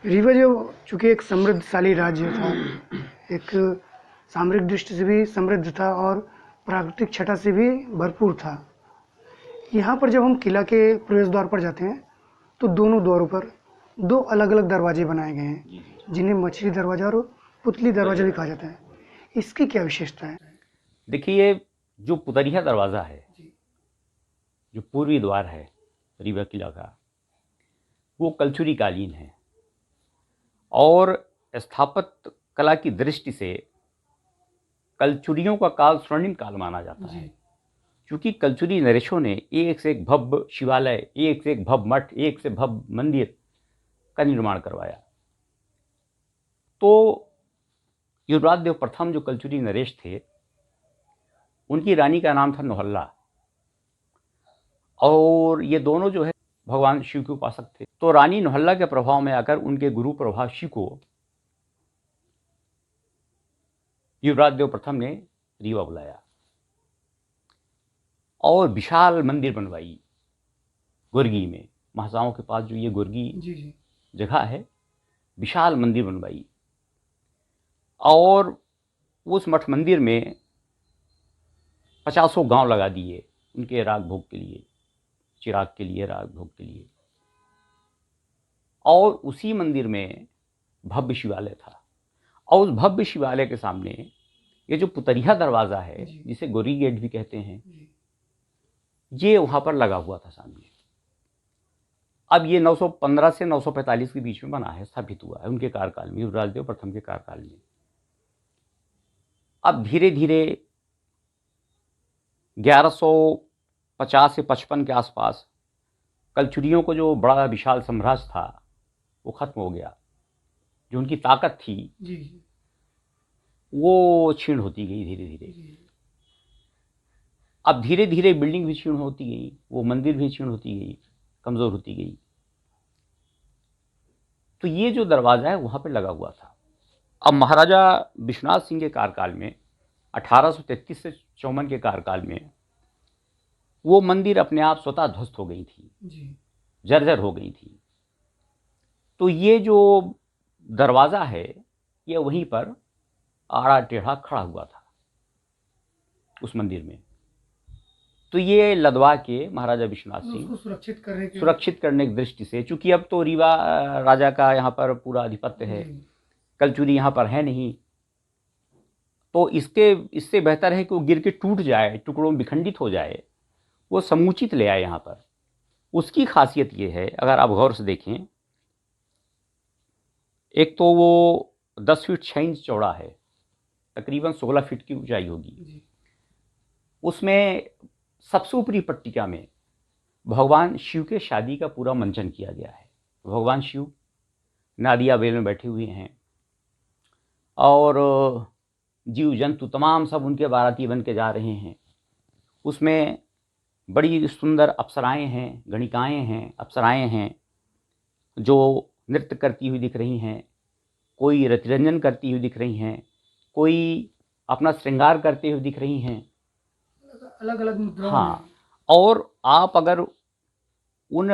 रीवा जो चूँकि एक समृद्धशाली राज्य था, एक सामरिक दृष्टि से भी समृद्ध था और प्राकृतिक छटा से भी भरपूर था। यहाँ पर जब हम किला के प्रवेश द्वार पर जाते हैं, तो दोनों द्वारों पर 2 अलग-अलग दरवाजे बनाए गए हैं, जिन्हें मछली दरवाज़ा और पुतली दरवाज़ा भी कहा जाता है। इसकी क्या विशेषता है? देखिए, जो पुतरिया दरवाज़ा है, जो पूर्वी द्वार है रीवा किला का, वो कलचुरी कालीन है और स्थापत्य कला की दृष्टि से कलचुरियों का काल स्वर्णिम काल माना जाता है, क्योंकि कलचुरी नरेशों ने एक से एक भव्य शिवालय, एक से एक भव्य मठ, एक से भव्य मंदिर का निर्माण करवाया। तो युवराज देव प्रथम जो कलचुरी नरेश थे, उनकी रानी का नाम था नौहल्ला, और ये दोनों जो है भगवान शिव के उपासक थे। तो रानी नौहल्ला के प्रभाव में आकर उनके गुरु प्रभाषी को युवराज देव प्रथम ने रीवा बुलाया और विशाल मंदिर बनवाई गुर्गी में। महासाओं के पास जो ये गुर्गी जगह है, विशाल मंदिर बनवाई और उस मठ मंदिर में 50 गांव लगा दिए उनके राग भोग के लिए, चिराग के लिए, राग भोग के लिए। और उसी मंदिर में भव्य शिवालय था और उस भव्य शिवालय के सामने ये जो पुतरिया दरवाज़ा है, जिसे गोरी गेट भी कहते हैं, ये वहाँ पर लगा हुआ था सामने। अब ये 915 से 945 के बीच में बना है, स्थापित हुआ है उनके कार्यकाल में, युवराज देव प्रथम के कार्यकाल में। अब धीरे धीरे 1150 से 55 के आसपास कलचुरियों को जो बड़ा विशाल साम्राज्य था वो खत्म हो गया। जो उनकी ताकत थी वो क्षीण होती गई धीरे धीरे। अब धीरे धीरे बिल्डिंग भी क्षीण होती गई, वो मंदिर भी क्षीण होती गई, कमज़ोर होती गई। तो ये जो दरवाज़ा है वहाँ पे लगा हुआ था। अब महाराजा विश्वनाथ सिंह के कार्यकाल में 1833 से 54 के कार्यकाल में वो मंदिर अपने आप स्वतः ध्वस्त हो गई थी, जर्जर हो गई थी। तो ये जो दरवाज़ा है ये वहीं पर आड़ा टेढ़ा खड़ा हुआ था उस मंदिर में। तो ये लदवा के महाराजा विश्वनाथ सिंह सुरक्षित करने की दृष्टि से, चूंकि अब तो रीवा राजा का यहाँ पर पूरा आधिपत्य है, कलचुरी यहाँ पर है नहीं, तो इससे बेहतर है कि वो गिर के टूट जाए, टुकड़ों में विखंडित हो जाए, वो समुचित ले आए यहाँ पर। उसकी खासियत ये है, अगर आप गौर से देखें, एक तो वो 10 फीट 6 इंच चौड़ा है, तकरीबन 16 फीट की ऊंचाई होगी। उसमें सबसे ऊपरी पट्टिका में भगवान शिव के शादी का पूरा मंचन किया गया है। भगवान शिव नादिया बेल में बैठे हुए हैं और जीव जंतु तमाम सब उनके बाराती बन के जा रहे हैं। उसमें बड़ी सुंदर अप्सराएं हैं, गणिकाएं हैं, अप्सराएं हैं जो नृत्य करती हुई दिख रही हैं, कोई रतिरंजन करती हुई दिख रही हैं, कोई अपना श्रृंगार करते हुए दिख रही हैं, अलग अलग मुद्राओं में। हाँ, और आप अगर उन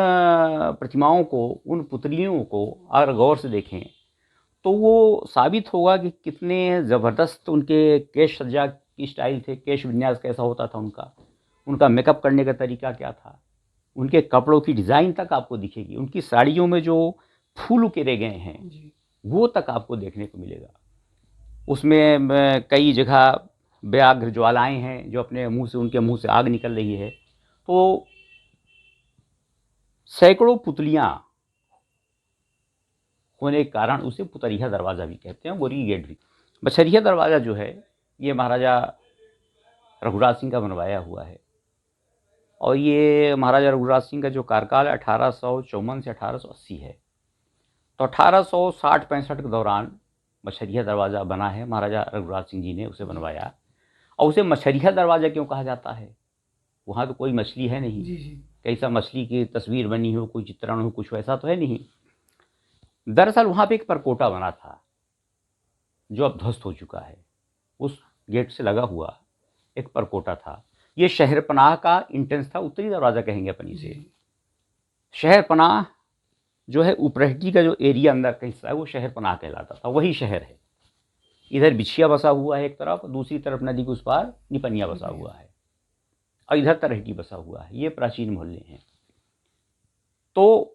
प्रतिमाओं को, उन पुतलियों को अगर गौर से देखें तो वो साबित होगा कि कितने ज़बरदस्त उनके केश सज्जा की स्टाइल थे, केश विन्यास कैसा होता था उनका मेकअप करने का तरीका क्या था, उनके कपड़ों की डिज़ाइन तक आपको दिखेगी। उनकी साड़ियों में जो फूल उकेरे गए हैं वो तक आपको देखने को मिलेगा। उसमें कई जगह व्याघ्र ज्वालाएं हैं जो अपने मुंह से, उनके मुंह से आग निकल रही है। तो सैकड़ों पुतलियां होने के कारण उसे पुतरिया दरवाज़ा भी कहते हैं, गोरी गेट भी। बछरिया दरवाज़ा जो है ये महाराजा रघुराज सिंह का बनवाया हुआ है और ये महाराजा रघुराज सिंह का जो कार्यकाल 1854 से 1880 है। तो 1860-65 के दौरान मछरिया दरवाज़ा बना है, महाराजा रघुराज सिंह जी ने उसे बनवाया। और उसे मछरिया दरवाज़ा क्यों कहा जाता है? वहाँ तो कोई मछली है नहीं, कैसा मछली की तस्वीर बनी हो, कोई चित्रण हो, कुछ वैसा तो है नहीं। दरअसल वहाँ पे एक परकोटा बना था जो अब ध्वस्त हो चुका है। उस गेट से लगा हुआ एक परकोटा था। ये शहरपनाह का इंटेंस था, उत्तरी दरवाज़ा कहेंगे अपन इसे। शहरपनाह जो है उपरहटी का जो एरिया अंदर का हिस्सा है वो शहर पनाह कहलाता था, वही शहर है। इधर बिछिया बसा हुआ है एक तरफ, दूसरी तरफ नदी के उस पार निपनिया बसा हुआ है, और इधर तरहटी बसा हुआ है। ये प्राचीन मोहल्ले हैं। तो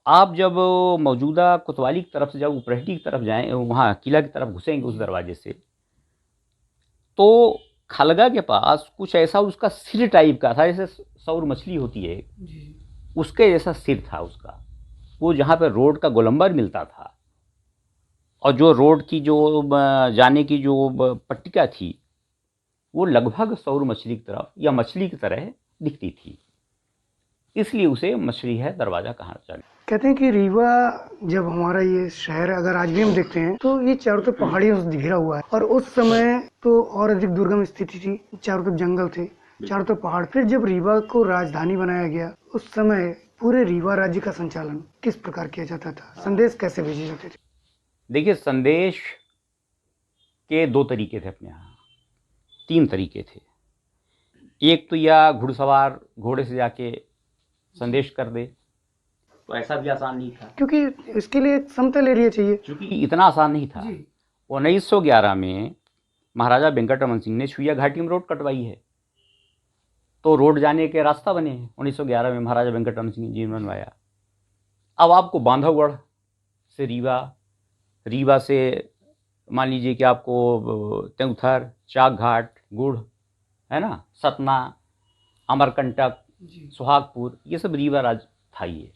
आप जब मौजूदा कोतवाली की तरफ से जब उपरहटी की तरफ जाएं, वहाँ किला की तरफ घुसेंगे उस दरवाजे से, तो खलगा के पास कुछ ऐसा उसका सिर टाइप का था, जैसे सौर मछली होती है उसके जैसा सिर था उसका। वो जहाँ पे रोड का गोलंबर मिलता था और जो रोड की जो जाने की जो पट्टिका थी वो लगभग सौर मछली की तरफ या मछली की तरह दिखती थी, इसलिए उसे मछली है दरवाज़ा कहा जाता। कहते हैं कि रीवा जब हमारा ये शहर अगर आज भी हम देखते हैं तो ये चारों तरफ पहाड़ियों से घिरा हुआ है, और उस समय तो और अधिक दुर्गम स्थिति थी, चारों तरफ जंगल थे, चारों तरफ पहाड़। फिर जब रीवा को राजधानी बनाया गया उस समय पूरे रीवा राज्य का संचालन किस प्रकार किया जाता था, संदेश कैसे भेजे जाते थे? देखिए, संदेश के दो तरीके थे अपने यहाँ, तीन तरीके थे। एक तो या घुड़सवार घोड़े से जाके संदेश कर दे, तो ऐसा भी आसान नहीं था, क्योंकि इसके लिए एक समतल एरिया चाहिए, क्योंकि इतना आसान नहीं था। 1911 में महाराजा वेंकटरमन सिंह ने छुइया घाटी में रोड कटवाई है, तो रोड जाने के रास्ता बने हैं 1911 में, महाराजा वेंकटरमन सिंह जी ने बनवाया। अब आपको बांधवगढ़ से रीवा, रीवा से मान लीजिए कि आपको तेउथर, चाक घाट, गुड़ है ना, सतना, अमरकंटक, सुहागपुर, ये सब रीवा राज था ये।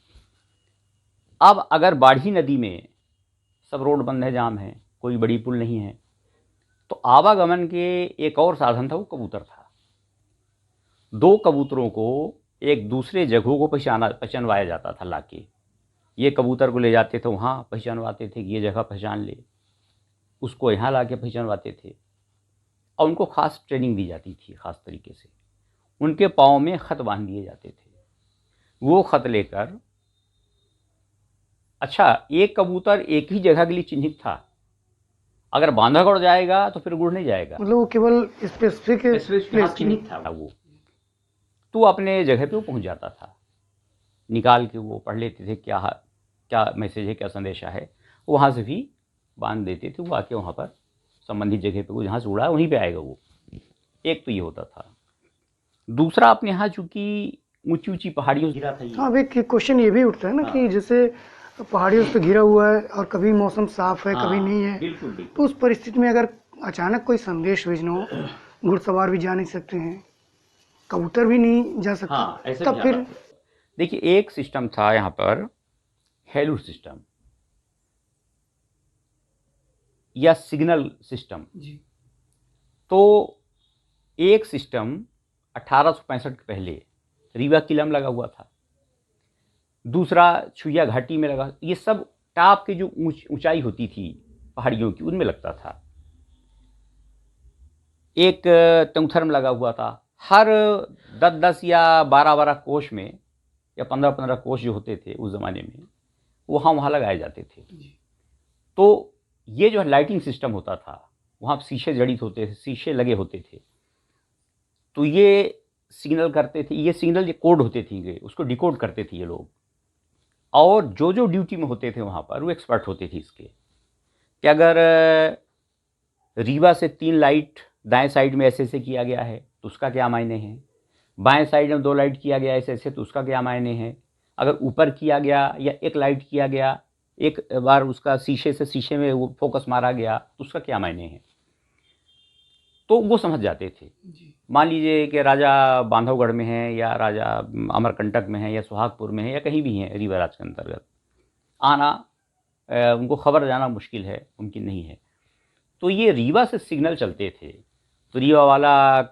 अब अगर बाढ़ी नदी में सब रोड बंद है, जाम है, कोई बड़ी पुल नहीं है, तो आवागमन के एक और साधन था, वो कबूतर था। दो कबूतरों को एक दूसरे जगहों को पहचानवाया जाता था लाके। ये कबूतर को ले जाते थे वहाँ पहचानवाते थे कि ये जगह पहचान ले, उसको यहाँ लाके पहचानवाते थे, और उनको खास ट्रेनिंग दी जाती थी खास तरीके से। उनके पाँव में खत बांध दिए जाते थे, वो खत लेकर, अच्छा एक कबूतर एक ही जगह के लिए चिन्हित था, अगर बांधवगढ़ जाएगा तो फिर गुड़ नहीं जाएगा, मतलब वो केवल स्पेसिफिक चिन्हित था वो, तो अपने जगह पे वो पहुंच जाता था, निकाल के वो पढ़ लेते थे क्या क्या मैसेज है, क्या संदेशा है, वहाँ से भी बांध देते थे, वो आके वहाँ पर संबंधित जगह पे वो जहाँ से उड़ा वहीं पे आएगा वो। एक तो ये होता था। दूसरा, अपने यहाँ चूँकि ऊंची ऊंची पहाड़ियों से घिरा था ये। हाँ, अब एक क्वेश्चन ये भी उठता है ना कि जैसे पहाड़ियों से घिरा हुआ है और कभी मौसम साफ है, कभी नहीं है, बिल्कुल। तो उस परिस्थिति में अगर अचानक कोई संदेश भेजना हो, घुड़सवार भी जा नहीं सकते हैं, कबूतर भी नहीं जा सकता, तब फिर देखिए, एक सिस्टम था यहाँ पर, हेलूर सिस्टम या सिग्नल सिस्टम जी। तो एक सिस्टम 1865 के पहले रीवा किला में लगा हुआ था, दूसरा छुइया घाटी में लगा, ये सब टॉप की जो ऊंचाई होती थी पहाड़ियों की उनमें लगता था। एक तेउथर में लगा हुआ था। हर 10-10 या 12-12 कोष में या 15-15 कोष जो होते थे उस ज़माने में, वहाँ लगाए जाते थे। तो ये जो लाइटिंग सिस्टम होता था, वहाँ शीशे जड़ित होते थे, शीशे लगे होते थे, तो ये सिग्नल करते थे, ये सिग्नल कोड होते थे, उसको डिकोड करते थे ये लोग, और जो जो ड्यूटी में होते थे वहाँ पर वो एक्सपर्ट होते थे इसके, कि अगर रीवा से 3 लाइट दाएं साइड में ऐसे ऐसे किया गया है तो उसका क्या मायने है, बाएं साइड में 2 लाइट किया गया ऐसे ऐसे तो उसका क्या मायने है, अगर ऊपर किया गया या एक लाइट किया गया, एक बार उसका शीशे से शीशे में वो फोकस मारा गया तो उसका क्या मायने है, तो वो समझ जाते थे। मान लीजिए कि राजा बांधवगढ़ में है या राजा अमरकंटक में है या सुहागपुर में है या कहीं भी हैं रीवा राज के अंतर्गत, आना उनको खबर जाना मुश्किल है, मुमकिन नहीं है, तो ये रीवा से सिग्नल चलते थे। तो रीवा वाला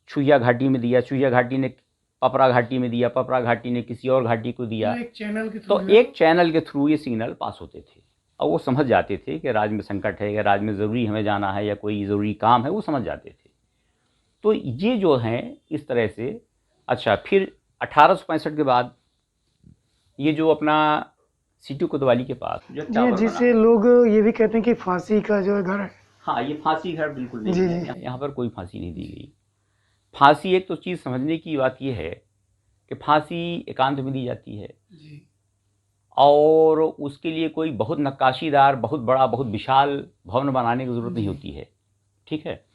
छुइया घाटी में दिया, छुइया घाटी ने पपरा घाटी में दिया, पपरा घाटी ने किसी और घाटी को दिया, एक चैनल के थ्रू ये सिग्नल पास होते थे, और वो समझ जाते थे कि राज्य में संकट है या राज्य में ज़रूरी हमें जाना है या कोई ज़रूरी काम है, वो समझ जाते थे। तो ये जो हैं इस तरह से। अच्छा, फिर 1865 के बाद ये जो अपना सिटी कोतवाली के पास जिसे लोग ये भी कहते हैं कि फांसी का जो घर है, हाँ, ये फांसी घर बिल्कुल नहीं है, यहाँ पर कोई फांसी नहीं दी गई। फांसी, एक तो चीज़ समझने की बात यह है कि फांसी एकांत में दी जाती है, और उसके लिए कोई बहुत नक्काशीदार, बहुत बड़ा, बहुत विशाल भवन बनाने की ज़रूरत नहीं होती है, ठीक है।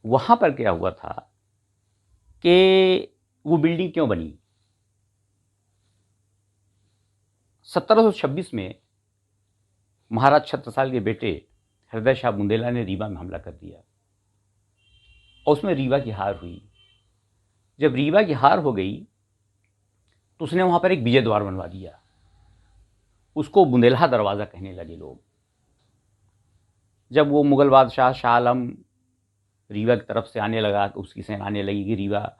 वहाँ पर क्या हुआ था कि वो बिल्डिंग क्यों बनी? 1726 में महाराज छत्रसाल के बेटे हृदय शाह बुंदेला ने रीवा में हमला कर दिया और उसमें रीवा की हार हुई। जब रीवा की हार हो गई तो उसने वहाँ पर एक विजय द्वार बनवा दिया, उसको बुंदेलहा दरवाज़ा कहने लगे लोग। जब वो मुग़ल बादशाह शाह आलम रीवा की तरफ से आने लगा तो उसकी सेना आने लगी कि रीवा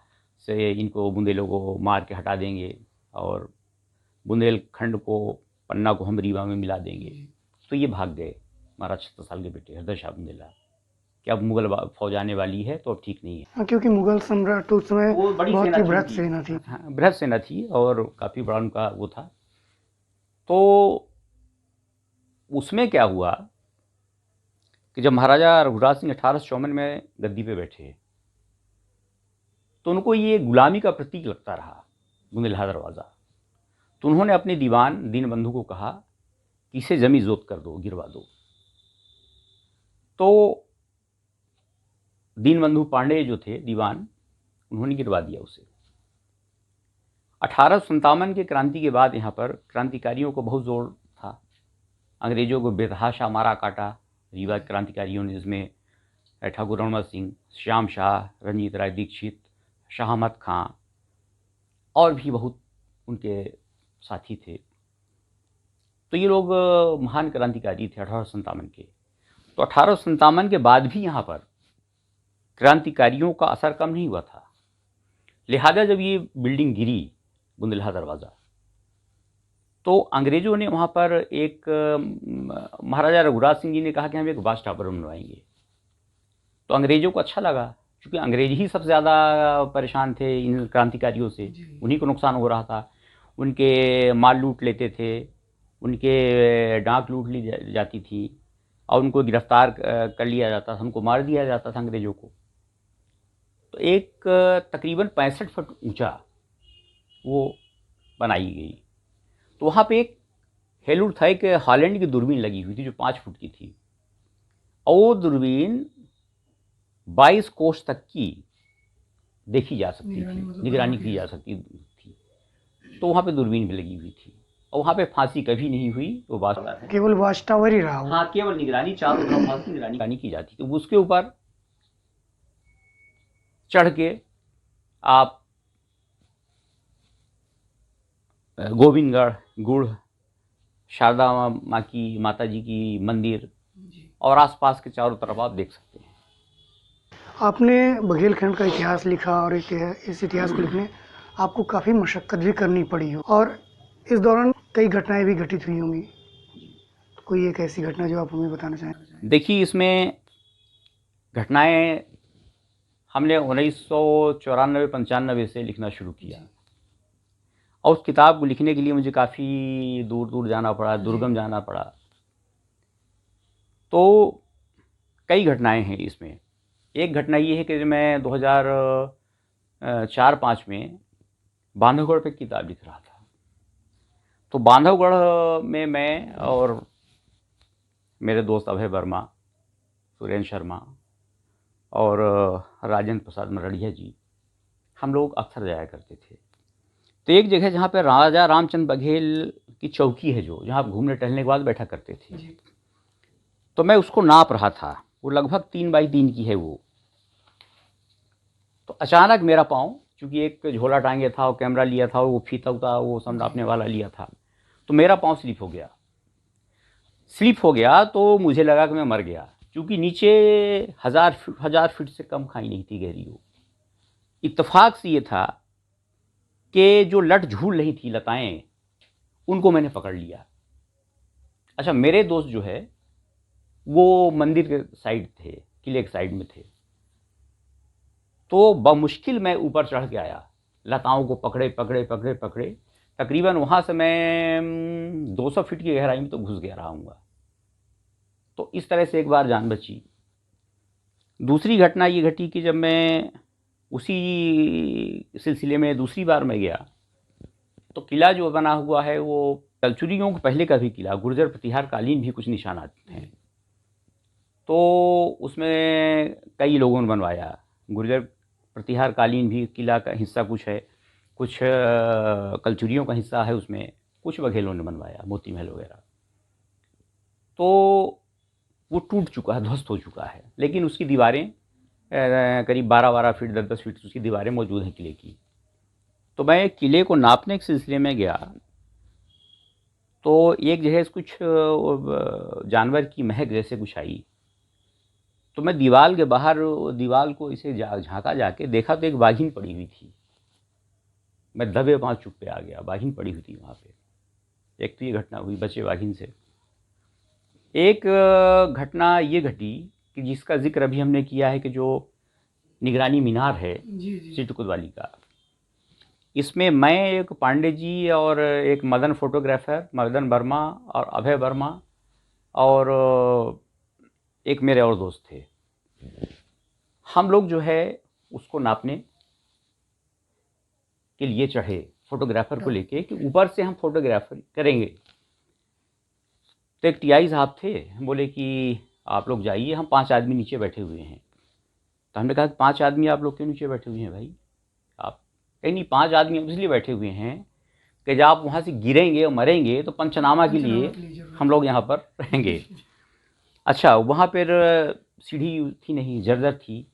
से इनको बुंदेलों को मार के हटा देंगे और बुंदेलखंड को, पन्ना को हम रीवा में मिला देंगे, तो ये भाग गए महाराज छत्रसाल के बेटे हृदय शाह बुंदेला कि अब मुग़ल फौज आने वाली है तो अब ठीक नहीं है। हाँ, क्योंकि मुगल सम्राट उस समय वो बड़ी बहुत सेना ही थी बृहत उनकी। सेना थी। हाँ, बृहत सेना थी और काफ़ी बड़ा उनका वो था। तो उसमें क्या हुआ कि जब महाराजा रघुराज सिंह 1854 में गद्दी पे बैठे तो उनको ये गुलामी का प्रतीक लगता रहा बुंदेलहा दरवाज़ा। तो उन्होंने अपने दीवान दीनबंधु को कहा कि इसे जमी जोत कर दो, गिरवा दो। तो दीनबंधु पांडे जो थे दीवान, उन्होंने गिरवा दिया उसे। 1857 के क्रांति के बाद यहाँ पर क्रांतिकारियों को बहुत जोर था। अंग्रेजों को बेतहाशा मारा काटा रीवा क्रांतिकारियों ने, जिसमें ठाकुर रणमल सिंह, श्याम शाह, रंजीत राय दीक्षित, शाह अहमद खां और भी बहुत उनके साथी थे। तो ये लोग महान क्रांतिकारी थे 1857 के। तो 1857 के बाद भी यहाँ पर क्रांतिकारियों का असर कम नहीं हुआ था। लिहाजा जब ये बिल्डिंग गिरी बुंदेलहा दरवाज़ा, तो अंग्रेज़ों ने वहाँ पर एक महाराजा रघुराज सिंह जी ने कहा कि हम एक वाच टावर बनवाएंगे। तो अंग्रेज़ों को अच्छा लगा, क्योंकि अंग्रेज ही सबसे ज़्यादा परेशान थे इन क्रांतिकारियों से, उन्हीं को नुकसान हो रहा था। उनके माल लूट लेते थे, उनके डाक लूट ली जाती थी और उनको गिरफ्तार कर लिया जाता था, उनको मार दिया जाता था अंग्रेज़ों को। तो एक तकरीबन 65 फुट ऊंचा वो बनाई गई। तो वहाँ पे एक हेलुड था, एक हॉलैंड की दूरबीन लगी हुई थी जो 5 फुट की थी, और वो दूरबीन 22 कोस तक की देखी जा सकती थी, निगरानी की जा सकती थी। तो वहाँ पे दूरबीन भी लगी हुई थी और वहाँ पे फांसी कभी नहीं हुई। वो बात है, केवल वाच टावर ही रहा वो। हाँ, केवल निगरानी, चारों तरफ फांसी निगरानी की जाती। तो उसके ऊपर चढ़ के आप गोविंदगढ़, गुड़, शारदा माँ की, माता जी की मंदिर और आसपास के चारों तरफ आप देख सकते हैं। आपने बघेलखंड का इतिहास लिखा और इस इतिहास को लिखने आपको काफ़ी मशक्क़त भी करनी पड़ी हो, और इस दौरान कई घटनाएं भी घटित हुई होंगी। कोई एक ऐसी घटना जो आप हमें बताना चाहें? देखिए, इसमें घटनाएं हमने 1994-95 से लिखना शुरू किया, और उस किताब को लिखने के लिए मुझे काफ़ी दूर दूर जाना पड़ा, दुर्गम जाना पड़ा। तो कई घटनाएं हैं इसमें। एक घटना ये है कि मैं 2004-05 में बांधवगढ़ पे किताब लिख रहा था। तो बांधवगढ़ में मैं और मेरे दोस्त अभय वर्मा, सुरेंद्र शर्मा और राजेंद्र प्रसाद मरड़िया जी, हम लोग अक्सर जाया करते थे। तो एक जगह जहाँ पे राजा रामचंद्र बघेल की चौकी है, जो जहाँ आप घूमने टहलने के बाद बैठा करते थे, तो मैं उसको नाप रहा था। वो लगभग 3 बाई 3 की है वो। तो अचानक मेरा पाँव, चूँकि एक झोला टांगे था और कैमरा लिया था और वो फीता उता वो सब नापने वाला लिया था, तो मेरा पाँव स्लिप हो गया। स्लिप हो गया तो मुझे लगा कि मैं मर गया, क्योंकि नीचे 1000 फीट से कम खाई नहीं थी गहरी वो। इत्तेफाक से ये था कि जो लट झूल रही थी लताएं, उनको मैंने पकड़ लिया। अच्छा, मेरे दोस्त जो है वो मंदिर के साइड थे, किले के साइड में थे। तो बमुश्किल मैं ऊपर चढ़ के आया, लताओं को पकड़े पकड़े पकड़े पकड़े। तकरीबन वहाँ से मैं 200 फीट की गहराई में तो घुस गया रहूँगा। तो इस तरह से एक बार जान बची। दूसरी घटना ये घटी कि जब मैं उसी सिलसिले में दूसरी बार मैं गया, तो किला जो बना हुआ है वो कलचुरियों के पहले का भी किला गुर्जर प्रतिहार कालीन भी कुछ निशानात हैं। तो उसमें कई लोगों ने बनवाया। गुर्जर प्रतिहार कालीन भी किला का हिस्सा कुछ है, कुछ कलचुरियों का हिस्सा है, उसमें कुछ बघेलों ने बनवाया, मोती महल वगैरह। तो वो टूट चुका है, ध्वस्त हो चुका है, लेकिन उसकी दीवारें करीब 12-12 फीट 10-10 फीट उसकी दीवारें मौजूद हैं किले की। तो मैं किले को नापने के सिलसिले में गया, तो एक जगह कुछ जानवर की महक जैसे कुछ आई। तो मैं दीवार के बाहर दीवार को इसे झांका जाके देखा, तो एक बाघिन पड़ी हुई थी। मैं दबे पांव चुप पे आ गया, बाघिन पड़ी हुई थी वहाँ पे। एक तो ये घटना हुई बचे बाघिन से। एक घटना ये घटी कि जिसका जिक्र अभी हमने किया है कि जो निगरानी मीनार है सिटी कोतवाली का, इसमें मैं, एक पांडे जी और एक मदन फोटोग्राफर मदन वर्मा और अभय वर्मा और एक मेरे और दोस्त थे, हम लोग जो है उसको नापने के लिए चढ़े फोटोग्राफर को लेके कि ऊपर से हम फोटोग्राफर करेंगे। तो एक टीआई साहब थे, बोले कि आप लोग जाइए, हम 5 आदमी नीचे बैठे हुए हैं। तो हमने कहा कि 5 आदमी आप लोग क्यों नीचे बैठे हुए हैं भाई? आप कहीं नहीं, 5 आदमी हम इसलिए बैठे हुए हैं कि जब आप वहाँ से गिरेंगे और मरेंगे तो पंचनामा के लिए हम लोग यहाँ पर रहेंगे। अच्छा, वहाँ पर सीढ़ी थी नहीं, जर्जर थी,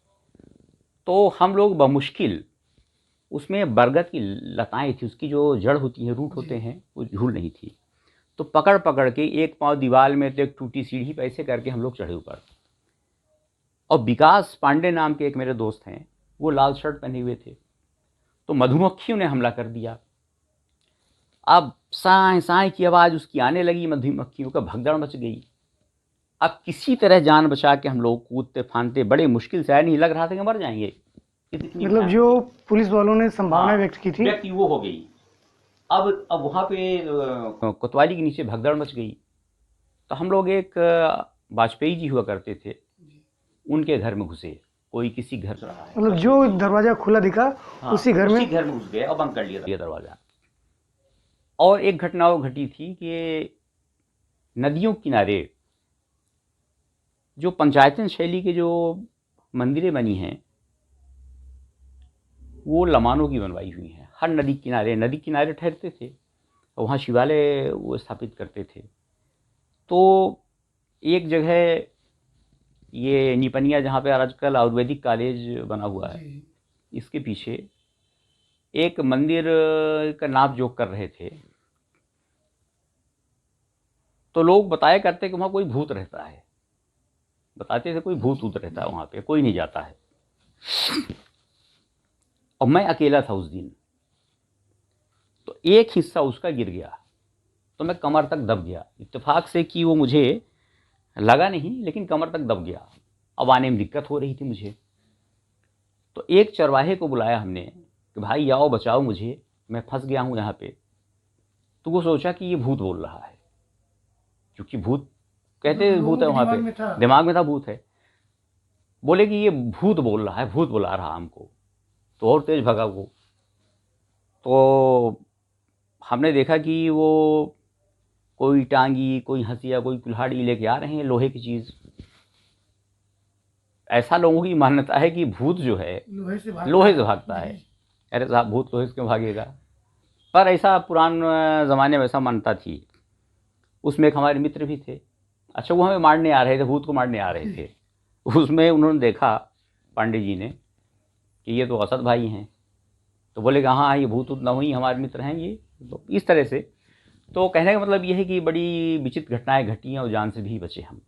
तो हम लोग बमुश्किल, उसमें बरगद की लताएं थी, उसकी जो जड़ होती है, रूट होते हैं, वो झूल नहीं थी। तो पकड़ पकड़ के एक पाँव दीवार में तो एक टूटी सीढ़ी पे ऐसे करके हम लोग चढ़े ऊपर। और विकास पांडे नाम के एक मेरे दोस्त हैं, वो लाल शर्ट पहने हुए थे। तो मधुमक्खियों ने हमला कर दिया। अब साए साए की आवाज़ उसकी आने लगी, मधुमक्खियों का भगदड़ मच गई। अब किसी तरह जान बचा के हम लोग कूदते फांदते, बड़े मुश्किल से आए, नहीं लग रहा था कि मर जाएंगे। मतलब जो पुलिस वालों ने संभावना व्यक्त की थी, व्यक्ति वो हो गई। अब वहाँ पे कोतवाली के नीचे भगदड़ मच गई। तो हम लोग, एक वाजपेयी जी हुआ करते थे, उनके घर में घुसे। कोई किसी घर से रहा है, मतलब जो दरवाजा खुला दिखा, उसी घर में घुस गए और बंद कर लिया दरवाजा। और एक घटना वो घटी थी कि नदियों किनारे जो पंचायतन शैली के जो मंदिरें बनी हैं, वो लमानों की बनवाई हुई हैं। हर नदी किनारे ठहरते थे, वहाँ शिवालय वो स्थापित करते थे। तो एक जगह ये निपनिया, जहाँ पे आजकल आयुर्वेदिक कॉलेज बना हुआ है, इसके पीछे एक मंदिर का नाप जोख कर रहे थे। तो लोग बताया करते कि वहाँ कोई भूत रहता है, बताते थे कोई भूत रहता है वहाँ पे, कोई नहीं जाता है। और मैं अकेला था उस दिन। तो एक हिस्सा उसका गिर गया, तो मैं कमर तक दब गया। इत्तेफाक से कि वो मुझे लगा नहीं, लेकिन कमर तक दब गया। अब आने में दिक्कत हो रही थी मुझे। तो एक चरवाहे को बुलाया हमने कि भाई आओ बचाओ मुझे, मैं फंस गया हूँ यहाँ पे। तो वो सोचा कि ये भूत बोल रहा है, क्योंकि भूत कहते भूत है वहाँ पे, दिमाग में था भूत है। बोले कि ये भूत बोल रहा है, भूत बुला रहा हमको। तो और तेज भगा वो। तो हमने देखा कि वो कोई टांगी, कोई हंसिया, कोई कुल्हाड़ी लेके आ रहे हैं, लोहे की चीज़। ऐसा लोगों की मान्यता है कि भूत जो है लोहे से भागता है। अरे साहब, भूत लोहे से क्यों भागेगा? पर ऐसा पुरान ज़माने में ऐसा मान्यता थी। उसमें एक हमारे मित्र भी थे। अच्छा, वो हमें मारने आ रहे थे, भूत को मारने आ रहे थे। उसमें उन्होंने देखा, पांडे जी ने, कि ये तो असद भाई हैं। तो बोले कि हाँ, ये भूत ना हुई, हमारे मित्र हैं ये। तो इस तरह से, तो कहने का मतलब ये है कि बड़ी विचित्र घटनाएं घटी हैं और जान से भी बचे हम।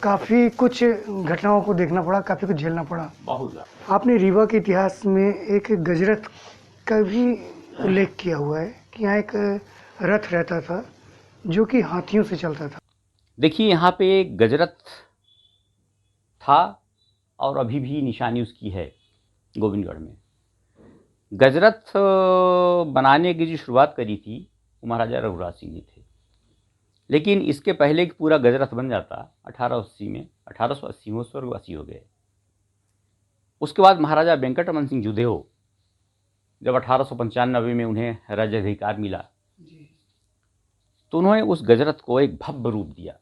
काफ़ी कुछ घटनाओं को देखना पड़ा, काफ़ी कुछ झेलना पड़ा। बहुत ज़्यादा। आपने रीवा के इतिहास में एक गजरथ का भी उल्लेख किया हुआ है कि यहाँ एक रथ रहता था जो कि हाथियों से चलता था। देखिए, यहाँ पे एक गजरथ था और अभी भी निशानी उसकी है गोविंदगढ़ में। गजरथ बनाने की जो शुरुआत करी थी वो महाराजा रघुराज सिंह जी थे। लेकिन इसके पहले कि पूरा गजरथ बन जाता 1880 में, 1880 में स्वर्गवासी हो गए। उसके बाद महाराजा वेंकटरमन सिंह जुदेव, जब 1895 में उन्हें राज्य अधिकार मिला, तो उन्होंने उस गजरथ को एक भव्य रूप दिया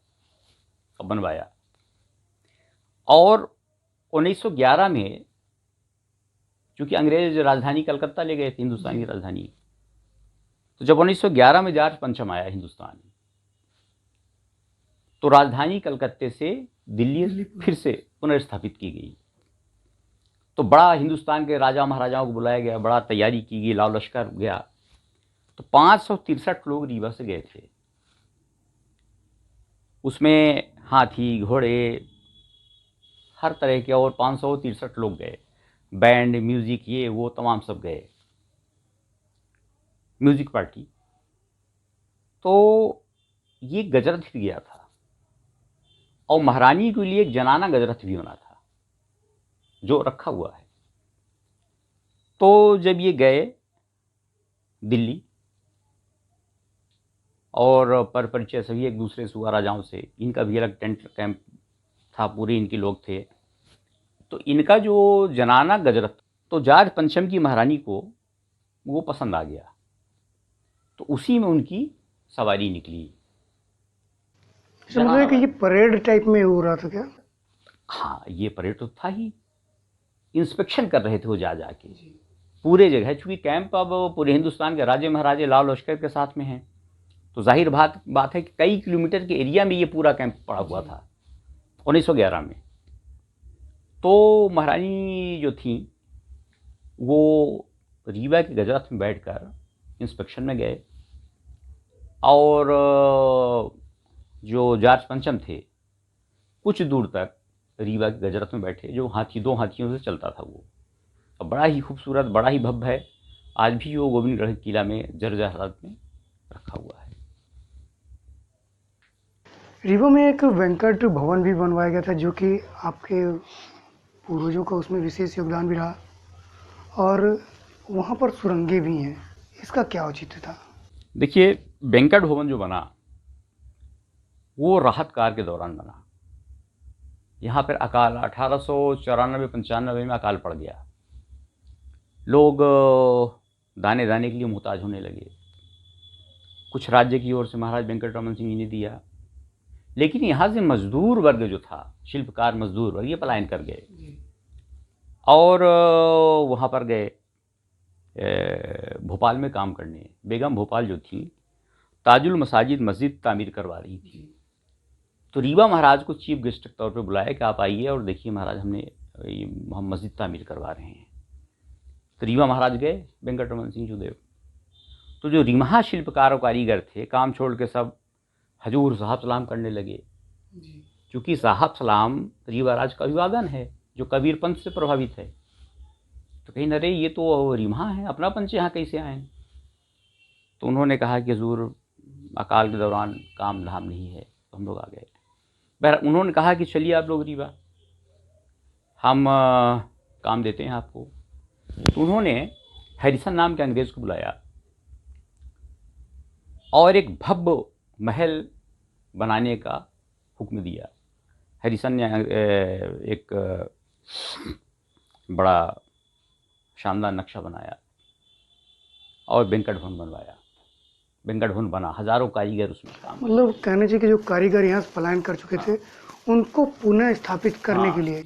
और बनवाया। और 1911 में चूंकि अंग्रेज राजधानी कलकत्ता ले गए थे, हिंदुस्तान की राजधानी, तो जब 1911 में जॉर्ज पंचम आया हिंदुस्तान, तो राजधानी कलकत्ते से दिल्ली फिर से पुनर्स्थापित की गई। तो बड़ा हिंदुस्तान के राजा महाराजाओं को बुलाया गया, बड़ा तैयारी की गई, लाव लश्कर गया। तो 563 लोग रीवा से गए थे। उसमें हाथी, घोड़े, हर तरह के, और 563 लोग गए। बैंड, म्यूजिक, ये वो तमाम सब गए, म्यूजिक पार्टी। तो ये गजरथ भी गया था, और महारानी के लिए एक जनाना गजरथ भी होना था जो रखा हुआ है। तो जब ये गए दिल्ली, और पर परिचय सभी एक दूसरे से हुआ राजाओं से, इनका भी अलग टेंट कैंप था, पूरे इनके लोग थे। तो इनका जो जनाना गजरथ, तो जॉर्ज पंचम की महारानी को वो पसंद आ गया, तो उसी में उनकी सवारी निकली। इसका मतलब है कि ये परेड टाइप में हो रहा था क्या? हाँ, ये परेड तो था ही, इंस्पेक्शन कर रहे थे वो जा जाके पूरे जगह, चूंकि कैंप अब पूरे हिंदुस्तान के राजे महाराजे लाल लश्कर के साथ में हैं, तो जाहिर बात है कि कई किलोमीटर के एरिया में ये पूरा कैंप पड़ा हुआ था 1911 में। तो महारानी जो थी वो रीवा के गजरथ में बैठकर इंस्पेक्शन में गए, और जो जॉर्ज पंचम थे कुछ दूर तक रीवा के गजरथ में बैठे, जो दो हाथियों से चलता था वो। अब बड़ा ही खूबसूरत, बड़ा ही भव्य है। आज भी वो गोविंदगढ़ किला में जर्जर हालत में रखा हुआ है। रीवा में एक वेंकट भवन भी बनवाया गया था, जो कि आपके पूर्वजों का उसमें विशेष योगदान भी रहा, और वहाँ पर सुरंगें भी हैं। इसका क्या औचित्य था? देखिए, वेंकट भवन जो बना वो राहत काल के दौरान बना। यहाँ पर अकाल 1894-95 में अकाल पड़ गया, लोग दाने दाने के लिए मुहताज होने लगे। कुछ राज्य की ओर से महाराज वेंकटरमन सिंह जी ने दिया, लेकिन यहाँ से मजदूर वर्ग जो था, शिल्पकार मजदूर वर्ग, ये पलायन कर गए और वहाँ पर गए भोपाल में काम करने। बेगम भोपाल जो थी ताजुल मसाजिद मस्जिद तामीर करवा रही थी, तो रीवा महाराज को चीफ गेस्ट के तौर पे बुलाया कि आप आइए और देखिए महाराज, हम मस्जिद तामीर करवा रहे हैं। तो रीवा महाराज गए, वेंकटरमन सिंह जुदेव। तो जो रीवा शिल्पकार और कारीगर थे, काम छोड़ के सब हजूर साहब सलाम करने लगे, क्योंकि साहब सलाम रीवा राज का अभिवादन है जो कबीर पंथ से प्रभावित है। तो कहीं अरे ये तो रीवा है, अपना पंच यहाँ कैसे आए? तो उन्होंने कहा कि हजूर अकाल के दौरान काम धाम नहीं है, तो हम लोग आ गए। बहर उन्होंने कहा कि चलिए आप लोग रीवा, हम काम देते हैं आपको। तो उन्होंने हैरिसन नाम के अंग्रेज को बुलाया और एक भव्य महल बनाने का हुक्म दिया। हैरिसन ने एक बड़ा शानदार नक्शा बनाया और वेंकट भवन बनवाया। वेंकट भवन बना, हजारों कारीगर उसमें काम। मतलब कहने चाहिए कि जो कारीगर यहाँ से पलायन कर चुके थे, उनको पुनः स्थापित करने के लिए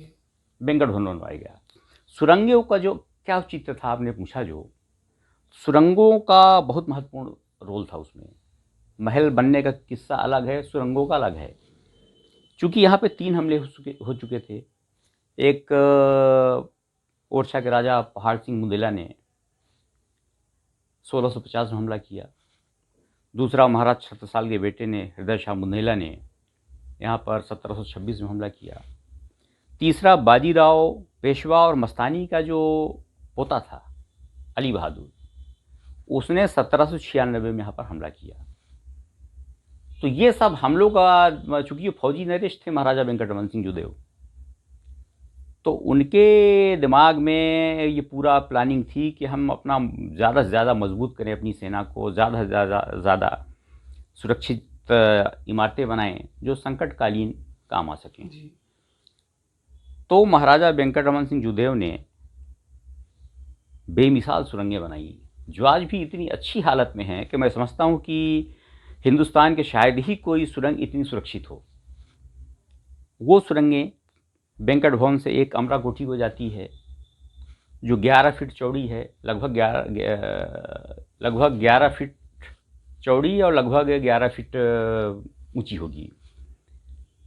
वेंकट भवन बनवाया गया। सुरंगों का जो क्या औचित्य था, आपने पूछा, जो सुरंगों का बहुत महत्वपूर्ण रोल था उसमें। महल बनने का किस्सा अलग है, सुरंगों का अलग है। चूँकि यहाँ पे 3 हमले हो चुके थे। एक ओरछा के राजा पहाड़ सिंह बुंदेला ने 1650 में हमला किया। दूसरा महाराज छत्रसाल के बेटे ने, हृदय शाह बुंदेला ने, यहाँ पर 1726 में हमला किया। तीसरा बाजीराव पेशवा और मस्तानी का जो पोता था अली बहादुर, उसने 1796 में यहाँ पर हमला किया। तो ये सब हम लोग का, चूंकि फौजी नरेश थे महाराजा वेंकटरमन सिंह जुदेव, तो उनके दिमाग में ये पूरा प्लानिंग थी कि हम अपना ज़्यादा से ज़्यादा मजबूत करें अपनी सेना को, ज़्यादा से ज़्यादा सुरक्षित इमारतें बनाएं जो संकटकालीन काम आ सकें। तो महाराजा वेंकटरमन सिंह जुदेव ने बेमिसाल सुरंगें बनाई, जो आज भी इतनी अच्छी हालत में हैं कि मैं समझता हूँ कि हिंदुस्तान के शायद ही कोई सुरंग इतनी सुरक्षित हो। वो सुरंगें वेंकट भवन से एक अमरा कोठी को जाती है जो 11 फीट चौड़ी है, लगभग 11 फीट चौड़ी और लगभग 11 फीट ऊंची होगी।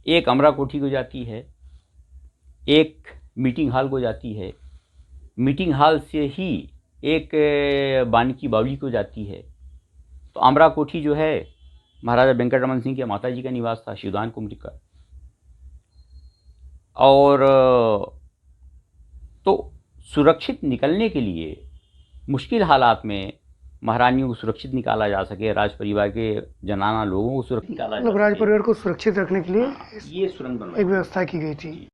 एक अमरा कोठी को जाती है, एक मीटिंग हॉल को जाती है, मीटिंग हॉल से ही एक बानकी बावली को जाती है। तो अमरा कोठी जो है महाराजा वेंकट रमन सिंह के माता जी का निवास था, शिवदान कुमारी का। और तो सुरक्षित निकलने के लिए मुश्किल हालात में महारानियों को सुरक्षित निकाला जा सके, राज परिवार के जनाना लोगों को सुरक्षित निकाला जा मतलब राज सके, परिवार को सुरक्षित रखने के लिए ये सुरंग बनवाई एक व्यवस्था की गई थी।